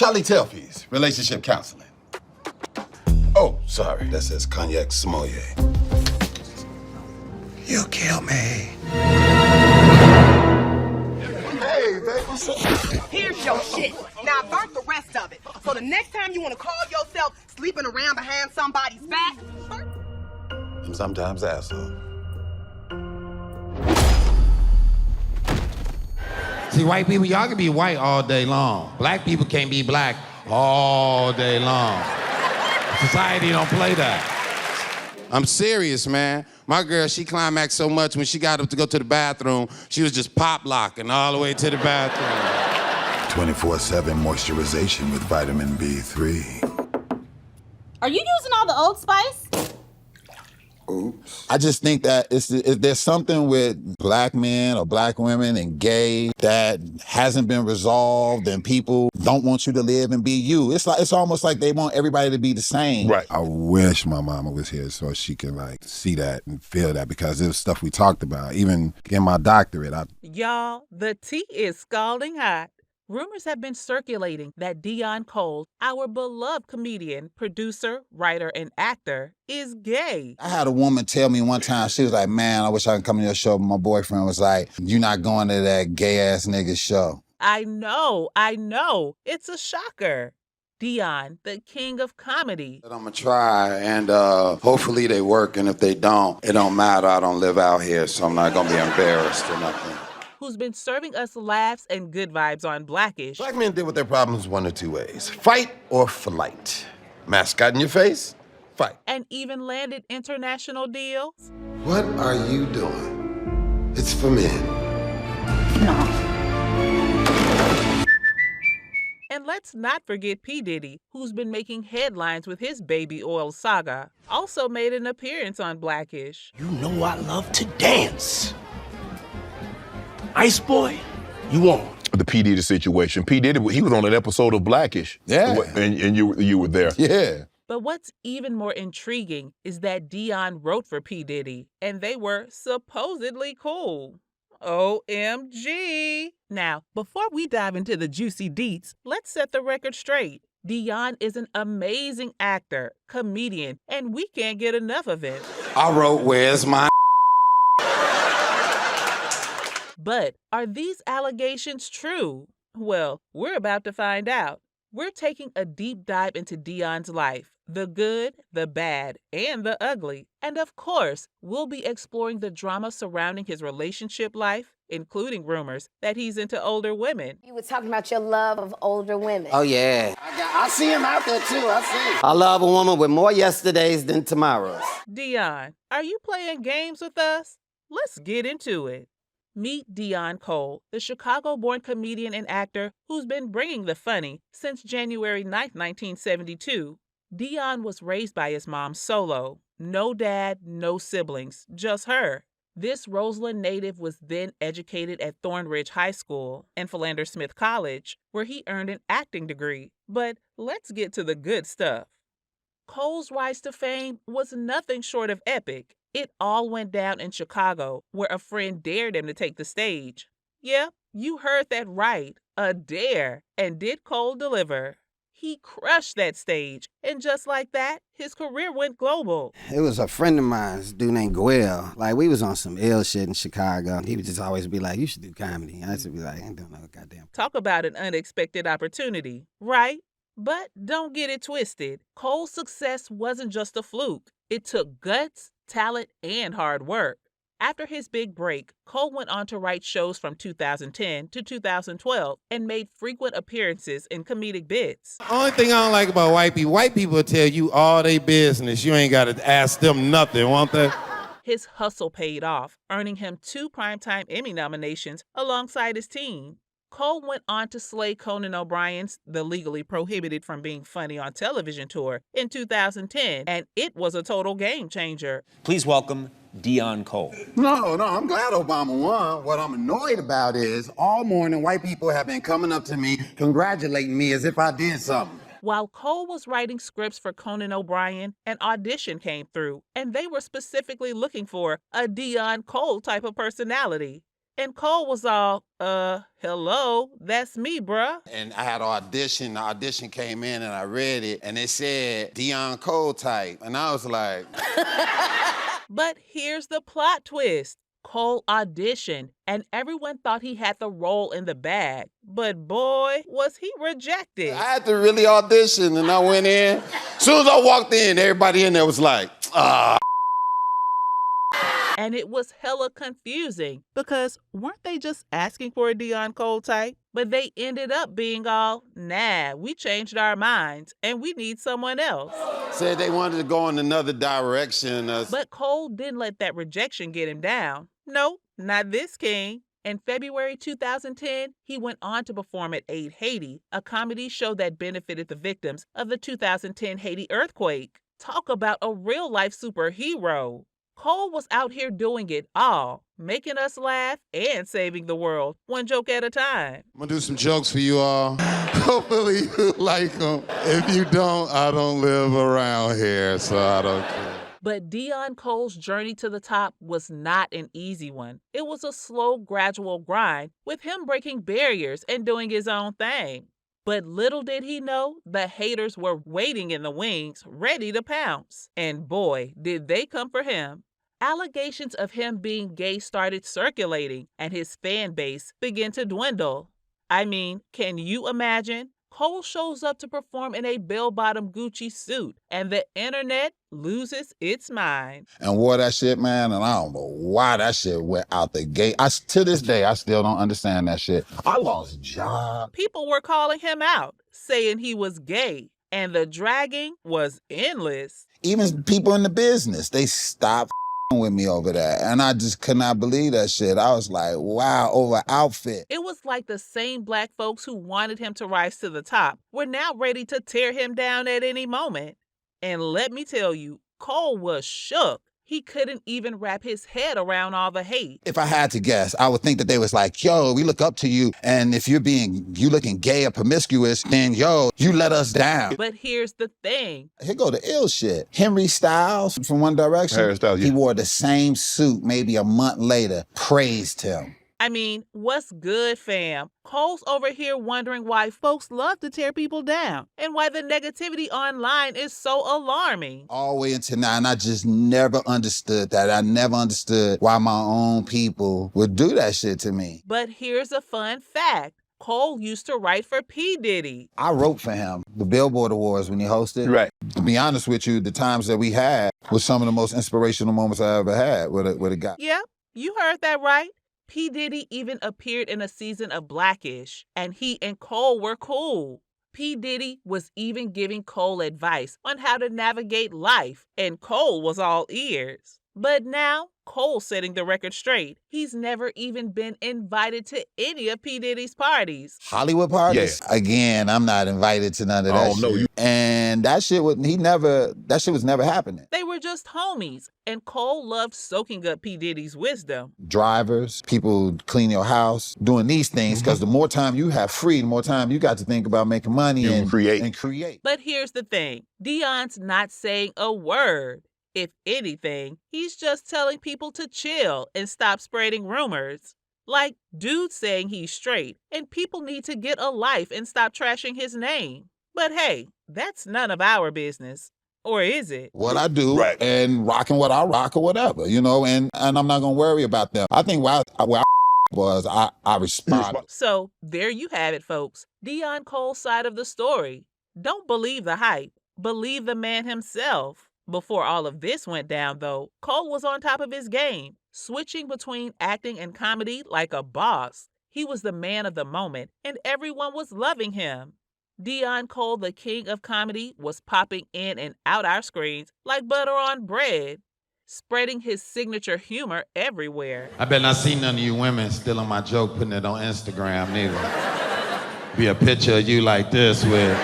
Charlie Telfies, relationship counseling. Oh, sorry, that says cognac sommelier. You kill me. Hey, baby, what's up? Here's your shit. Now burn the rest of it. So the next time you want to call yourself sleeping around behind somebody's back, I'm sometimes asshole. See, white people, y'all can be white all day long. Black people can't be black all day long. Society don't play that. I'm serious, man. My girl, she climaxed so much when she got up to go to the bathroom, she was just pop locking all the way to the bathroom. 24/7 moisturization with vitamin B3. Are you using all the Old Spice? Oops. I just think that there's something with black men or black women and gay that hasn't been resolved, and people don't want you to live and be you. It's almost like they want everybody to be the same. Right. I wish my mama was here so she could see that and feel that, because it was stuff we talked about. Even in my doctorate, Y'all, the tea is scalding hot. Rumors have been circulating that Deon Cole, our beloved comedian, producer, writer, and actor, is gay. I had a woman tell me one time, she was like, man, I wish I could come to your show, but my boyfriend was like, you're not going to that gay-ass nigga show. I know. It's a shocker. Dion, the king of comedy. I'm gonna try, and hopefully they work, and if they don't, it don't matter. I don't live out here, so I'm not gonna be embarrassed or nothing. Who's been serving us laughs and good vibes on Blackish. Black men deal with their problems one of two ways: fight or flight. Mascot in your face, fight. And even landed international deals. What are you doing? It's for men. No. And let's not forget P Diddy, who's been making headlines with his baby oil saga. Also made an appearance on Blackish. You know I love to dance. Ice Boy, you on? The P Diddy situation. P Diddy, he was on an episode of Blackish. Yeah. And you were there. Yeah. But what's even more intriguing is that Dion wrote for P Diddy, and they were supposedly cool. OMG. Now, before we dive into the juicy deets, let's set the record straight. Dion is an amazing actor, comedian, and we can't get enough of it. I wrote, "Where's my?" But are these allegations true? Well, we're about to find out. We're taking a deep dive into Dion's life, the good, the bad, and the ugly. And of course, we'll be exploring the drama surrounding his relationship life, including rumors that he's into older women. You were talking about your love of older women. Oh yeah, I see him out there too. I see. I love a woman with more yesterdays than tomorrows. Dion, are you playing games with us? Let's get into it. Meet Deon Cole, the Chicago-born comedian and actor who's been bringing the funny since January 9, 1972. Deon was raised by his mom solo. No dad, no siblings, just her. This Roseland native was then educated at Thornridge High School and Philander Smith College, where he earned an acting degree. But let's get to the good stuff. Cole's rise to fame was nothing short of epic. It all went down in Chicago, where a friend dared him to take the stage. Yep, you heard that right, a dare. And did Cole deliver? He crushed that stage, and just like that, his career went global. It was a friend of mine, this dude named Goel. Like, we was on some ill shit in Chicago. He would just always be like, you should do comedy. I should be like, I ain't doing no goddamn. Talk about an unexpected opportunity, right? But don't get it twisted. Cole's success wasn't just a fluke. It took guts, talent, and hard work. After his big break, Cole went on to write shows from 2010 to 2012 and made frequent appearances in comedic bits. Only thing I don't like about white people will tell you all their business. You ain't got to ask them nothing, won't they? His hustle paid off, earning him 2 Primetime Emmy nominations alongside his team. Cole went on to slay Conan O'Brien's The Legally Prohibited from Being Funny on Television tour in 2010, and it was a total game changer. Please welcome Deon Cole. No, I'm glad Obama won. What I'm annoyed about is all morning white people have been coming up to me, congratulating me as if I did something. While Cole was writing scripts for Conan O'Brien, an audition came through, and they were specifically looking for a Deon Cole type of personality. And Cole was all, hello, that's me, bruh. And I had an audition. The audition came in and I read it and it said Deon Cole type. And I was like, But here's the plot twist. Cole auditioned, and everyone thought he had the role in the bag. But boy, was he rejected. I had to really audition, and I went in. As soon as I walked in, everybody in there was like, ah. And it was hella confusing because weren't they just asking for a Deon Cole type? But they ended up being all, nah, we changed our minds and we need someone else. Said they wanted to go in another direction. But Cole didn't let that rejection get him down. Nope, not this king. In February 2010, he went on to perform at Aid Haiti, a comedy show that benefited the victims of the 2010 Haiti earthquake. Talk about a real-life superhero. Cole was out here doing it all, making us laugh and saving the world, one joke at a time. I'm gonna do some jokes for you all. Hopefully you like them. If you don't, I don't live around here, so I don't care. But Deon Cole's journey to the top was not an easy one. It was a slow, gradual grind, with him breaking barriers and doing his own thing. But little did he know, the haters were waiting in the wings, ready to pounce. And boy, did they come for him. Allegations of him being gay started circulating, and his fan base began to dwindle. I mean, can you imagine? Cole shows up to perform in a bell-bottom Gucci suit, and the internet loses its mind. And wore that shit, man, and I don't know why that shit went out the gate. To this day, I still don't understand that shit. I lost jobs. People were calling him out, saying he was gay, and the dragging was endless. Even people in the business, they stopped with me over that. And I just could not believe that shit. I was like, wow, over outfit. It was like the same black folks who wanted him to rise to the top were now ready to tear him down at any moment. And let me tell you, Cole was shook. He couldn't even wrap his head around all the hate. If I had to guess, I would think that they was like, yo, we look up to you, and if you looking gay or promiscuous, then yo, you let us down. But here's the thing. Here go the ill shit. Henry Styles from One Direction, Harry Styles, yeah. He wore the same suit maybe a month later, praised him. I mean, what's good, fam? Cole's over here wondering why folks love to tear people down and why the negativity online is so alarming. All the way until now, and I just never understood that. I never understood why my own people would do that shit to me. But here's a fun fact. Cole used to write for P Diddy. I wrote for him, the Billboard Awards when he hosted. Right. To be honest with you, the times that we had was some of the most inspirational moments I ever had with a guy. Yep, you heard that right. P Diddy even appeared in a season of Blackish, and he and Cole were cool. P Diddy was even giving Cole advice on how to navigate life, and Cole was all ears. But now, Cole's setting the record straight. He's never even been invited to any of P Diddy's parties. Hollywood parties? Yeah. Again, I'm not invited to none of that shit. And that shit was never happening. They were just homies, and Cole loved soaking up P Diddy's wisdom. Drivers, people clean your house, doing these things, because the more time you have free, the more time you got to think about making money and create. But here's the thing. Deon's not saying a word. If anything, he's just telling people to chill and stop spreading rumors. Like, dude's saying he's straight, and people need to get a life and stop trashing his name. But hey, that's none of our business. Or is it? What I do and rocking what I rock or whatever, you know, and I'm not going to worry about them. I think where I was, I responded. So there you have it, folks. Deon Cole's side of the story. Don't believe the hype. Believe the man himself. Before all of this went down, though, Cole was on top of his game, switching between acting and comedy like a boss. He was the man of the moment, and everyone was loving him. Deon Cole, the king of comedy, was popping in and out our screens like butter on bread, spreading his signature humor everywhere. I bet not see none of you women stealing my joke, putting it on Instagram, neither. Be a picture of you like this with...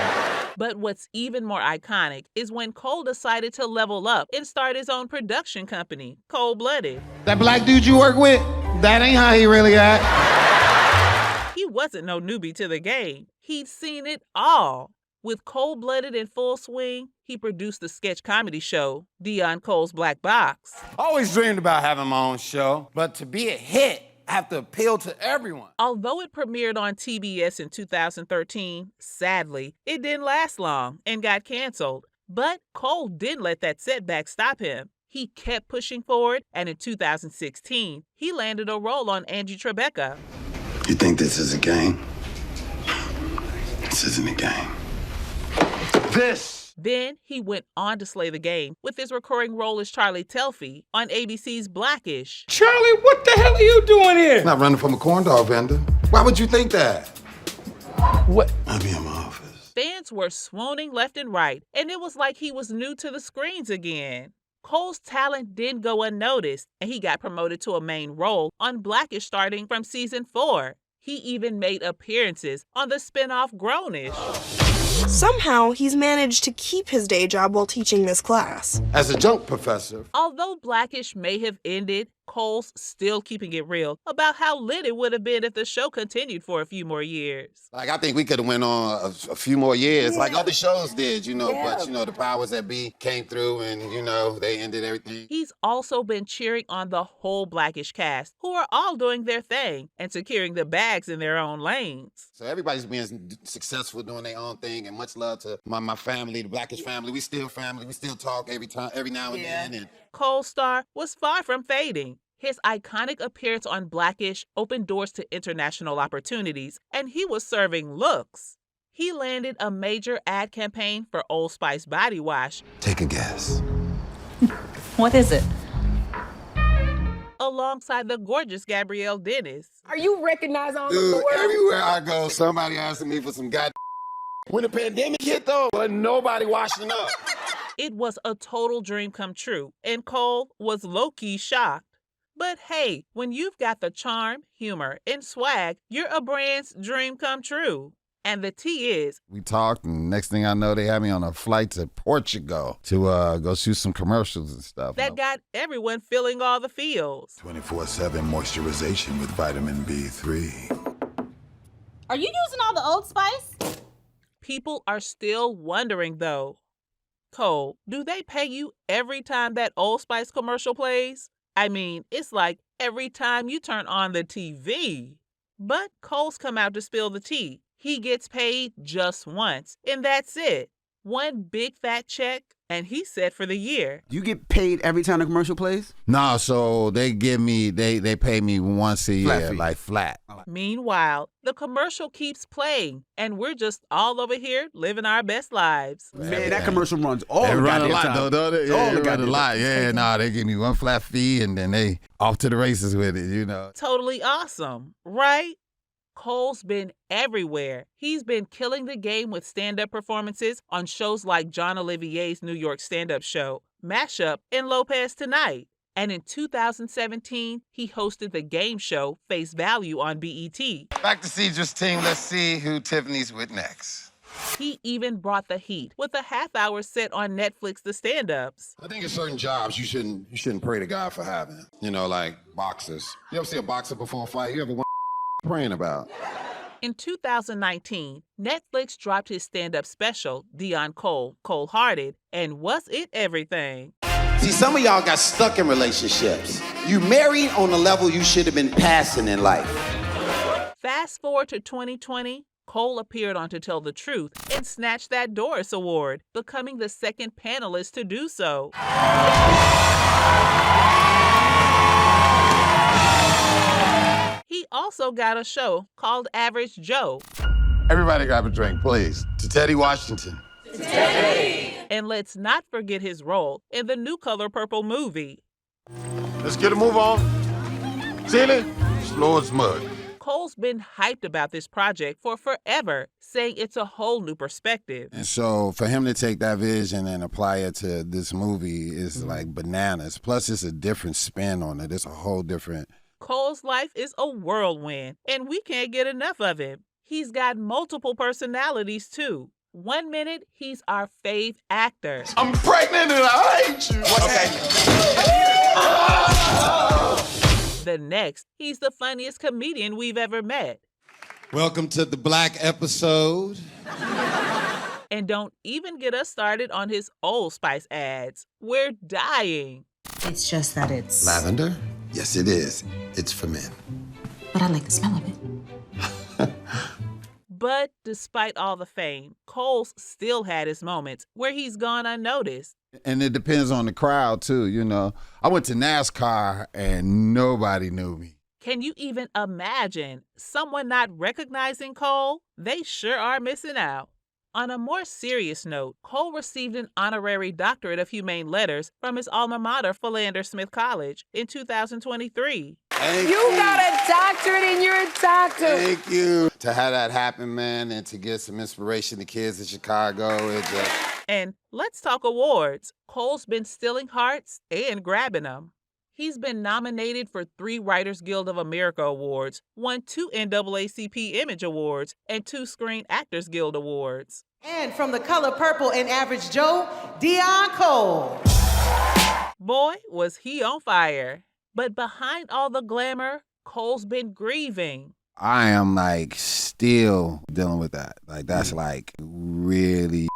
But what's even more iconic is when Cole decided to level up and start his own production company, Cold-Blooded. That black dude you work with, that ain't how he really act. He wasn't no newbie to the game. He'd seen it all. With Cold-Blooded in full swing, he produced the sketch comedy show, Deon Cole's Black Box. I always dreamed about having my own show, but to be a hit, I have to appeal to everyone. Although it premiered on TBS in 2013, sadly, it didn't last long and got canceled. But Cole didn't let that setback stop him. He kept pushing forward, and in 2016, he landed a role on Angie Tribeca. You think this is a game? This isn't a game. This! Then he went on to slay the game with his recurring role as Charlie Telfie on ABC's Blackish. Charlie, what the hell are you doing here? I'm not running from a corn dog vendor. Why would you think that? What? I'll be in my office. Fans were swooning left and right, and it was like he was new to the screens again. Cole's talent didn't go unnoticed, and he got promoted to a main role on Blackish starting from season 4. He even made appearances on the spinoff Grownish. Somehow, he's managed to keep his day job while teaching this class. As a junk professor. Although Blackish may have ended, Cole's still keeping it real about how lit it would have been if the show continued for a few more years. Like, I think we could have went on a few more years, like other shows did, but, the powers that be came through and, they ended everything. He's also been cheering on the whole Blackish cast, who are all doing their thing and securing the bags in their own lanes. So everybody's being successful doing their own thing, and much love to my family, the Blackish family. We still family. We still talk every now and then. And Cole's star was far from fading. His iconic appearance on Blackish opened doors to international opportunities, and he was serving looks. He landed a major ad campaign for Old Spice body wash. Take a guess. What is it? Alongside the gorgeous Gabrielle Dennis. Are you recognized all over the Dude, world? everywhere I go, somebody asking me for some goddamn. When the pandemic hit, though, wasn't nobody washing up. It was a total dream come true, and Cole was low-key shocked. But hey, when you've got the charm, humor, and swag, you're a brand's dream come true. And the tea is... We talked, and next thing I know, they had me on a flight to Portugal to go shoot some commercials and stuff. That got everyone feeling all the feels. 24/7 moisturization with vitamin B3. Are you using all the Old Spice? People are still wondering, though. Cole, do they pay you every time that Old Spice commercial plays? I mean, it's like every time you turn on the TV. But Cole's come out to spill the tea. He gets paid just once, and that's it. One big fat check, and he's set for the year. You get paid every time the commercial plays? No, so they give me, they pay me once a year, like flat. Meanwhile, the commercial keeps playing, and we're just all over here living our best lives. Man, that commercial runs all They the run a goddamn lot, time. though, don't they? All Yeah, the they run a goddamn lot. time. Yeah, no, they give me one flat fee, and then they off to the races with it, Totally awesome, right? Cole's been everywhere. He's been killing the game with stand-up performances on shows like John Olivier's New York stand-up show, Mashup, and Lopez Tonight. And in 2017, he hosted the game show Face Value on BET. Back to Cedra's team. Let's see who Tiffany's with next. He even brought the heat with a half-hour set on Netflix, The Stand-Ups. I think in certain jobs you shouldn't pray to God for having. Like boxers. You ever see a boxer before a fight? You ever wonder praying about? In 2019, Netflix dropped his stand-up special, Dion Cold-Hearted, and was it everything? See, some of y'all got stuck in relationships. You married on the level you should have been passing in life. Fast forward to 2020, Cole appeared on To Tell the Truth and snatched that Doris Award, becoming the second panelist to do so. He also got a show called Average Joe. Everybody grab a drink, please. To Teddy Washington. Teddy! And let's not forget his role in the New Color Purple movie. Let's get a move on. Celia, slow as mud. Cole's been hyped about this project for forever, saying it's a whole new perspective. And so for him to take that vision and apply it to this movie is like bananas. Plus, it's a different spin on it. It's a whole different... Cole's life is a whirlwind, and we can't get enough of him. He's got multiple personalities, too. 1 minute, he's our fave actor. I'm pregnant and I hate you. The next, he's the funniest comedian we've ever met. Welcome to the Black episode. And don't even get us started on his Old Spice ads. We're dying. It's just that it's... Lavender? Yes, it is. It's for men. but I like the smell of it. But despite all the fame, Cole's still had his moments where he's gone unnoticed. And it depends on the crowd too, you know. I went to NASCAR and nobody knew me. Can you even imagine someone not recognizing Cole? They sure are missing out. On a more serious note, Cole received an honorary doctorate of humane letters from his alma mater, Philander Smith College, in 2023. Thank You got a doctorate and you're a doctor. Thank you. To have that happen, man, and to get some inspiration to kids in Chicago. And let's talk awards. Cole's been stealing hearts and grabbing them. He's been nominated for 3 Writers Guild of America awards, won 2 NAACP Image Awards, and 2 Screen Actors Guild Awards. And from the color purple and Average Joe, Dion Cole. Boy, was he on fire. But behind all the glamour, Cole's been grieving. I am like still dealing with that. Like that's like really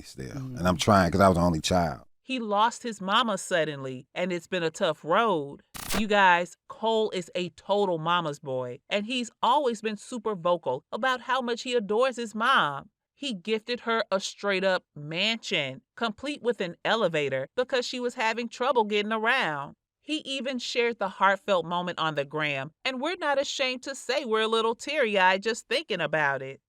still. And I'm trying because I was the only child. He lost his mama suddenly, and it's been a tough road. You guys, Cole is a total mama's boy, and he's always been super vocal about how much he adores his mom. He gifted her a straight-up mansion, complete with an elevator, because she was having trouble getting around. He even shared the heartfelt moment on the gram, and we're not ashamed to say we're a little teary-eyed just thinking about it.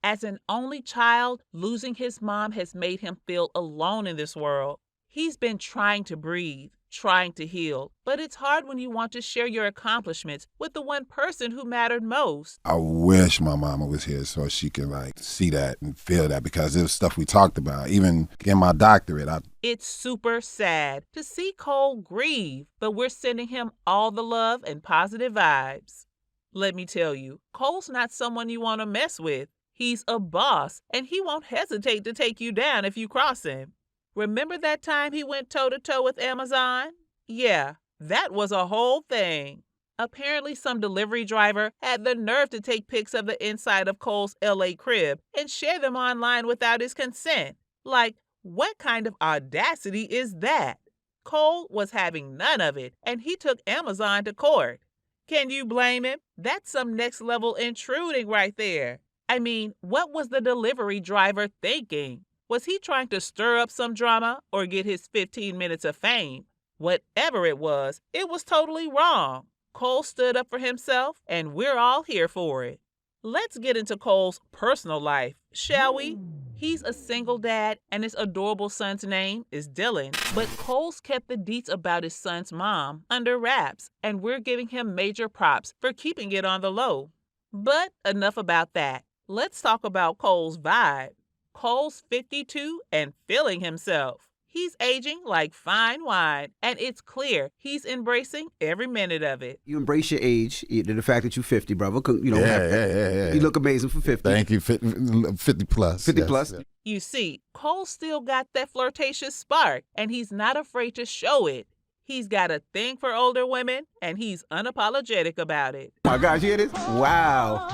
As an only child, losing his mom has made him feel alone in this world. He's been trying to breathe, trying to heal, but it's hard when you want to share your accomplishments with the one person who mattered most. I wish my mama was here so she could like see that and feel that because it was stuff we talked about. Even in my doctorate, It's super sad to see Cole grieve, but we're sending him all the love and positive vibes. Let me tell you, Cole's not someone you want to mess with. He's a boss, and he won't hesitate to take you down if you cross him. Remember that time he went toe-to-toe with Amazon? Yeah, that was a whole thing. Apparently, some delivery driver had the nerve to take pics of the inside of Cole's LA crib and share them online without his consent. Like, what kind of audacity is that? Cole was having none of it, and he took Amazon to court. Can you blame him? That's some next-level intruding right there. I mean, what was the delivery driver thinking? Was he trying to stir up some drama or get his 15 minutes of fame? Whatever it was totally wrong. Cole stood up for himself, and we're all here for it. Let's get into Cole's personal life, shall we? He's a single dad, and his adorable son's name is Dylan. But Cole's kept the deets about his son's mom under wraps, and we're giving him major props for keeping it on the low. But enough about that. Let's talk about Cole's vibe. Cole's 52 and feeling himself. He's aging like fine wine, and it's clear he's embracing every minute of it. You embrace your age, the fact that you're 50, brother. You know, yeah. You look amazing for 50. Thank you, 50 plus. 50 yes. plus. You see, Cole still got that flirtatious spark, and he's not afraid to show it. He's got a thing for older women, and he's unapologetic about it. Oh my gosh, you hear this? Wow.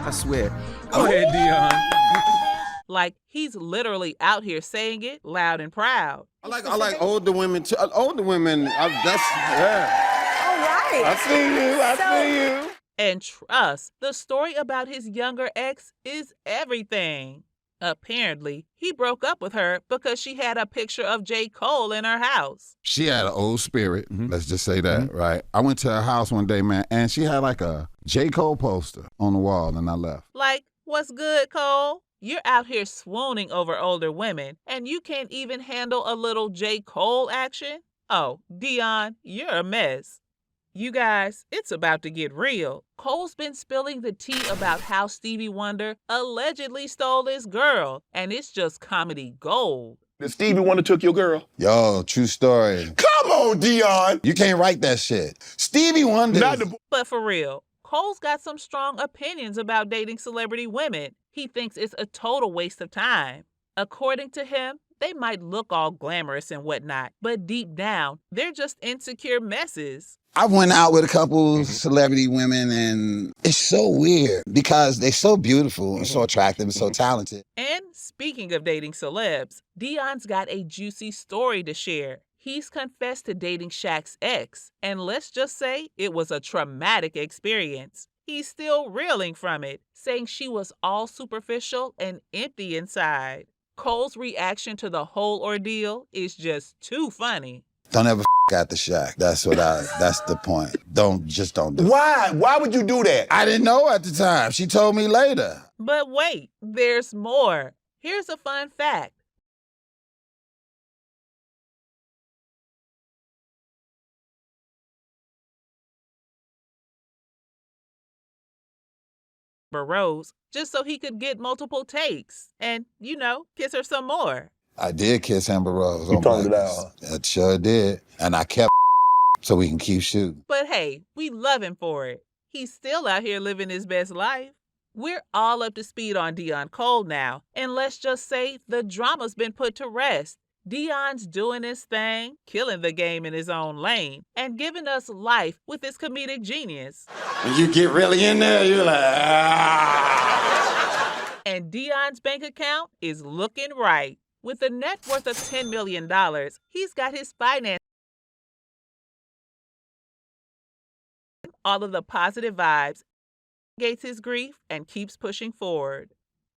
I swear. Go ahead, Dion. Like, he's literally out here saying it loud and proud. I like older women too. Older women, All right. I see you. And trust, the story about his younger ex is everything. Apparently, he broke up with her because she had a picture of J. Cole in her house. She had an old spirit, let's just say that, right? I went to her house one day, man, and she had like a J. Cole poster on the wall, and I left. Like, what's good, Cole? You're out here swooning over older women, and you can't even handle a little J. Cole action? Oh, Dion, you're a mess. You guys, it's about to get real. Cole's been spilling the tea about how Stevie Wonder allegedly stole his girl, and it's just comedy gold. Did Stevie Wonder took your girl? Yo, true story. Come on, Dion. You can't write that shit. Stevie Wonder. But for real, Cole's got some strong opinions about dating celebrity women. He thinks it's a total waste of time. According to him, They might look all glamorous and whatnot, but deep down, they're just insecure messes. I went out with a couple celebrity women, and it's so weird because they're so beautiful and so attractive and so talented. And speaking of dating celebs, Dion's got a juicy story to share. He's confessed to dating Shaq's ex, and let's just say it was a traumatic experience. He's still reeling from it, saying she was all superficial and empty inside. Cole's reaction to the whole ordeal is just too funny. Don't ever at the Shack. That's the point. Don't do it. Why? Why would you do that? I didn't know at the time. She told me later. But wait, there's more. Here's a fun fact. Rose, just so he could get multiple takes and, kiss her some more. I did kiss Amber Rose. You toned it out. I sure did. And I kept so we can keep shooting. But hey, we love him for it. He's still out here living his best life. We're all up to speed on Deon Cole now, and let's just say the drama's been put to rest. Deon's doing his thing, killing the game in his own lane, and giving us life with his comedic genius. When you get really in there, you're like, ah. And Deon's bank account is looking right. With a net worth of $10 million, he's got his finances, all of the positive vibes, gates his grief, and keeps pushing forward.